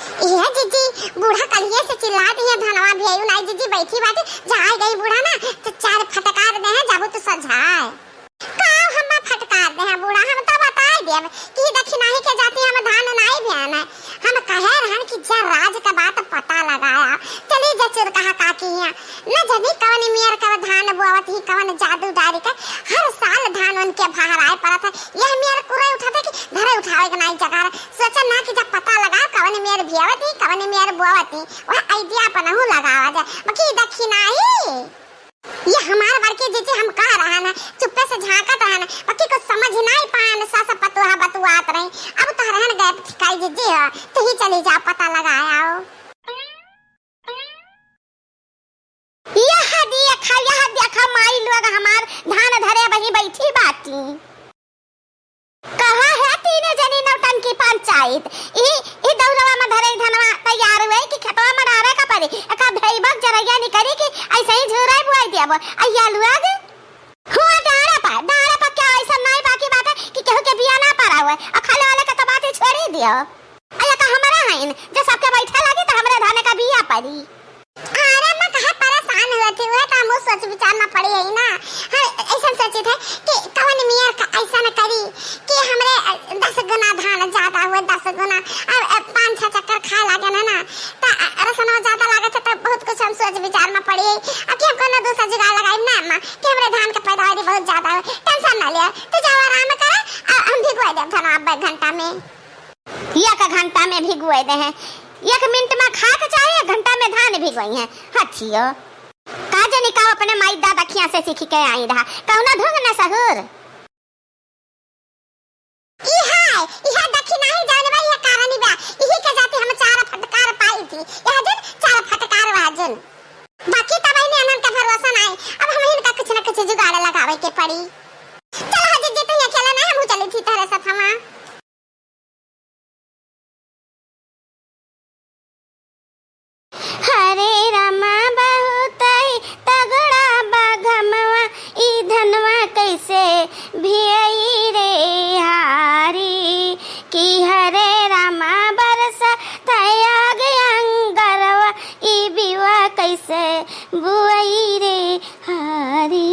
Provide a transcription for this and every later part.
ये जीजी बूढ़ा कलिए से चिल्ला दिया धनवा भेयू नहीं जीजी बैठी बाटे जाए गई बूढ़ा ना तो चार फटकार दे हैं जाबू तो सजाए का हम फटकार दे हैं बूढ़ा हम तो बता दे कि दक्षिणा ही के जाती हम धान नहीं भेन है हम कहे रहन कि जा राज का बात पता लगाया चली जचुर कहा काकी है न जनी कवन मियर का धान बोवत ही कवन जादू डारी का हर साल धान उनके बाहर आए पड़ा था यह मियर कुरे उठाते कि घरे उठावे के नहीं जगह सोचा ना कि जब पता लगा कवन मियर भियावती कवन मियर बोवती वह आइडिया पनहु लगावा जाए बाकी दक्षिणा ही ये हमारे बड़के जीजी हम कह रहा ना चुप्पे से झांकत रहा ना बाकी को समझ नहीं पाए सासा पतुहा बतुआत रही अब तो रहन गए ठिकाई जीजी हो तो ही चली जाओ पता लगाया आओ यह देखा माई लोग हमार धान धरे वही बैठी बाटी कहा है तीन जनी नौटंकी पंचायत ई दौलवा में धरे धनवा तैयार हुए कि खेतवा में डारे का पड़ी का भईबक जरैया निकरी कि ऐसे ही झुराई बुआई देब अय्या लुआ दे हुआ डारा पर क्या ऐसा नहीं बाकी बात है कि केहू के बिया ना पड़ा हुआ और खाले वाले का तो बात छोड़ी दियो अय्या का हमरा हइन जो सबके बैठा लगी तो हमरे धाने का बिया पड़ी अरे मैं कहा परेशान होती हुए तो हम सोच विचार में पड़ी है ना ऐसा सोचे थे कि कवन मियां का ऐसा न करी कि हमरे 10 गुना धान ज्यादा हुए 10 गुना अब 5-6 चक्कर खा लागे ना तो रसना ज्यादा लागे तो बहुत कुछ हम सोच विचार में पड़ी अब कि हम कोनो दूसरा जुगाड़ लगाई ना मां कि हमरे धान के पैदावारी बहुत ज्यादा है टेंशन ना ले तो जाओ आराम कर हम भिगवा दे धान अब घंटा में 1 घंटा में भिगवा दे हैं 1 मिनट में खा के चाहिए घंटा में धान भिगवाई है हथियो का जनी का अपने माई दादा खिया से सीख के आई रहा कौना ढंग न सहूर इहा दक्षिणा ही जानवा यह कारण बा इही के जाते हम 4 फटकार पाई थी यह जन 4 फटकार वाजन बाकी तब ने अनंत का भरोसा नहीं अब हम इनका कुछ न कुछ जुगाड़ लगावे के पड़ी चल हज जे तो अकेला ना हम चली थी तेरे साथ हम हरे रामा बहुत तगड़ा बाघमवा ई धनवा कैसे भियई रे हारी कि हरे रामा बरसा तयाग अंगरवा ई बिवा कैसे बुआई रे हारी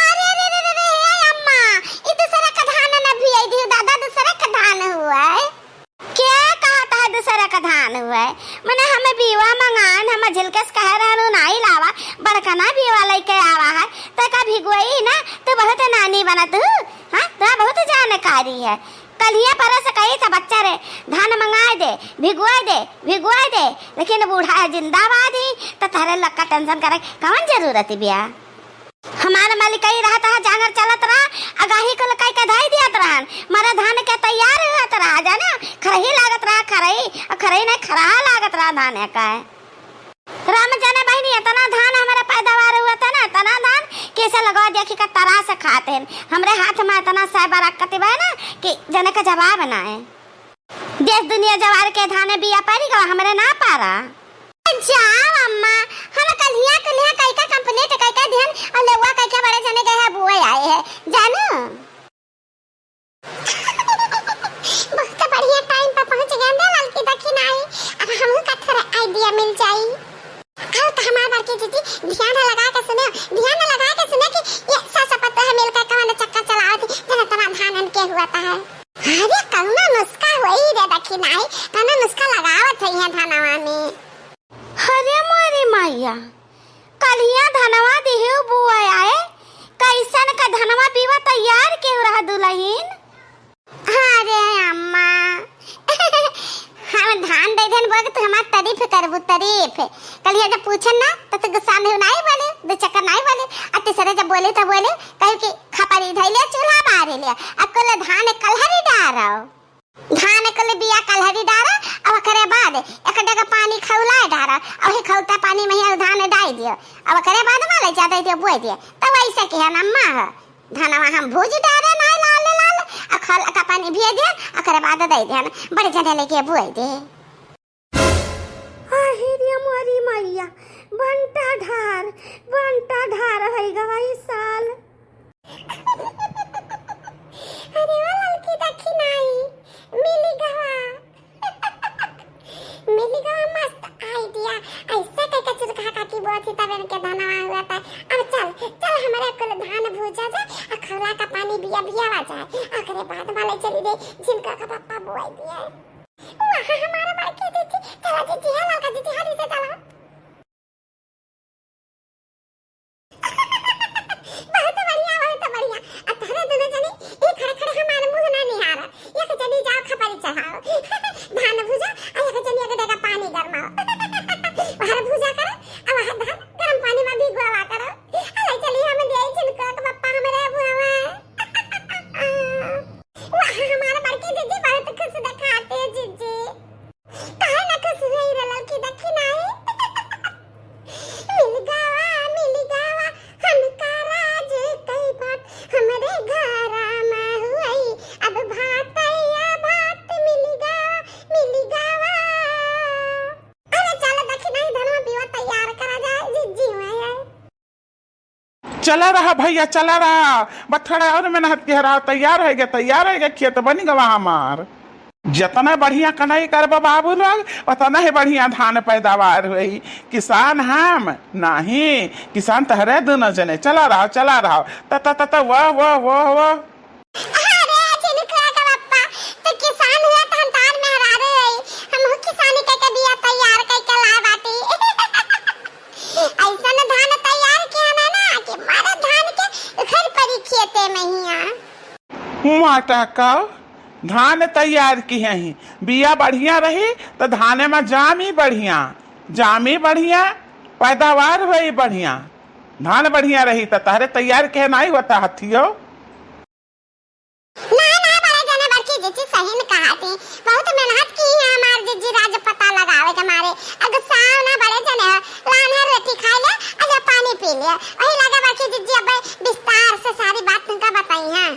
अरे रे रे रे अम्मा ई दूसरा का धान न भियई दी दादा दूसरा का धान हुआ है क्या कहता है दूसरा का धान हुआ है मने हमें बीवा मंगान हम झिलकस कह रहनु नहीं लावा बड़का ना बीवा लेके आवा है तो का भिगोई ना तो बहुत नानी बना तू हां तो बहुत जानकारी है कलिया परस कही था बच्चा रे धान मंगा दे भिगवा दे लेकिन बूढ़ा जिंदाबाद ही तो तारे लक्का टेंशन करे कौन जरूरत है बिया हमारा मालिक ही रहता है जांगर चलत रहा अगाही को लकाई का धाई दिया रहा मारा धान के तैयार होत रहा जाना खरही लागत रहा खरही नहीं खरा लागत रहा धान का राम जाने बहनी इतना धान हमारा पैदावार हुआ था ना इतना धान कैसे लगा दिया कि का तरह से खाते हैं हमरे हाथ में इतना साइबर रखते बा ना कि जने का जवाब ना है देश दुनिया जवार के धाने बिया पड़ी गवा हमरे ना पारा जाओ अम्मा हम कलिया कई का कंप्लीट कई का ध्यान और लेवा कई का बड़े जने गए है बुए आए है जानो बहुत बढ़िया टाइम पर पहुंच गए हम ललकी दक्षिणा आई अब हमहु का थोड़ा आईडिया मिल जाई आओ तो हमारे बड़की दीदी ध्यान लगा के सुने कि ये सासा पत्ता है मिलकर कवन चक्कर चलावती जना तना धान के हुआ था है अरे कौना नुस्खा होई रे दक्षिणा आई कौना नुस्खा लगावत है धानवा में अरे मोरी मैया कलिया धनवा दिहु बुआ आए कैसन का धनवा पीवा तैयार के रहा दुल्हन अरे अम्मा हम धान दे देन बोल तो हमार तारीफ करबू तारीफ कलिया जब पूछन ना तो गुस्सा में नहीं बोले दो चक्कर नहीं बोले अतिसरे जब बोले तो बोले कहे कि खपरी धइले चूल्हा बारे ले अकल धान कलहरी डारो धान कल बिया कलहरी डारा अब करे बाद एक डगा पानी खौलाए डारा अब हे खौता पानी में ही धान डाल दियो अब करे बाद माले ज्यादा दियो बोए दियो तब ऐसा के है अम्मा है धानवा हम भूज डारे ना लाल अखल का पानी भी दे अकरे बाद दे दे बड़े जने लेके बोए दे आहिरिया मोरी मैया बनता ढार है गवाई साल अरे वो लड़की दक्षिणाई मिली गवा बढ़िया बात है। आखिर बाद वाले चली गई जिनका का पापा बुआई दिया है वहां हमारा बाकी दीदी चला दीदी है लड़का दीदी हरी से चला बहुत बढ़िया अब तारे दोनों जने एक खड़े खड़े हमारे मुंह ना निहारा ये के जनी जाओ खपारी चढ़ाओ धान भुजा आ ये के जनी के देगा पानी गरमाओ वहां भुजा करो अब वहां धान गरम पानी में भिगोवा करो अले चली हम दे जिनका के पापा हमारे बुआवा वहां हमारा बड़की दीदी बहुत खुश दिखाते हैं जीजी काहे ना खुश रही रे लड़की देखी नहीं मिल गावा हमका राज कई बात हमरे घरा में हुई अब भातैया भात मिल गावा अरे चल देखी नहीं धनवा बीवा तैयार करा जाए जीजी में चला रहा भैया चला रहा बस थोड़ा और मेहनत के रहा तैयार है गया खेत बन गवा हमार जितना बढ़िया कनाई करबा बाबू लोग उतना ही बढ़िया धान पैदावार हुई किसान हम नहीं किसान तहरे दोनों जने चला रहा त वाह अरे जिनका का पप्पा तो किसान हुआ तो हम तार में हरा रहे हम हो किसानी के बिया तैयार कई के ला बाटी ऐसा न धान तैयार किया ना कि मारे धान के घर पर ही खेते में ही माटा का धान तैयार की है ही बिया बढ़िया रही तो धाने में जामी बढ़िया पैदावार हुई बढ़िया धान बढ़िया रही तो तारे तैयार के नहीं होता हथियो ना बड़े जने बड़की जीजी सही ने कहा थी बहुत मेहनत की है हमार जीजी राज पता लगावे के मारे अगर साव ना बड़े जने लाने रोटी खा ले अगर पानी पी ले वही लगा बड़की जीजी अब विस्तार से सारी बात तुमका बताई है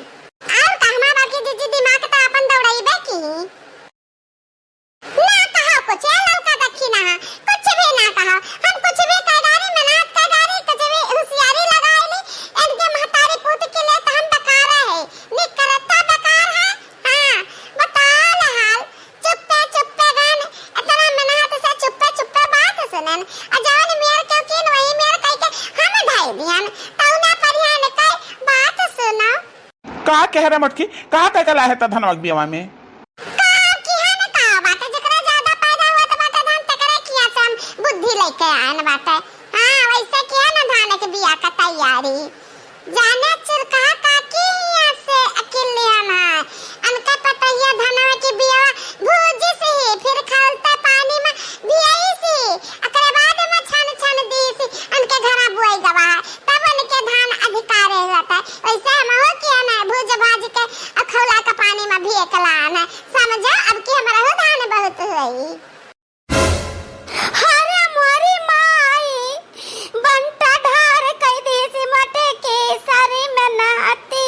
और कहमा बाकी जीजी दिमाग तो अपन दौड़ाई बे की ना कहा कुछ ललका देखी ना कुछ भी ना कहा हम कुछ भी कगारी मेहनत कगारी कुछ भी होशियारी लगाईली इनके महतारी पूत के लिए तो हम बकार है निकलता बकार है हां बताल हाल चुप्पे गान इतना मेहनत से चुप्पे बात सुनन अजान मेर क्यों किन वही मेर कह के हम ढाई दियन तौना परियान कह बात सुनो का कह रहा मटकी कहा तक ला है धनवा बियावा में बुद्धि लेके आन बाटे हां वैसे किया ना धान के बिया का तैयारी जाने चिरका काकी हिया से अकेले आना अनका पता हिया धानवा के बिया भूजी से फिर खालता पानी में भियाई से एकरे बाद में छान दी से अनके घरा बुआई गवा तब उनके धान अधिकार होता वैसे हम हो किया ना भूज भाज के अखौला का पानी में भी एकलाना समझा अब की हमारा हो धान बहुत हुई बंटा ढार कई देसी मटे के सारे में नहाती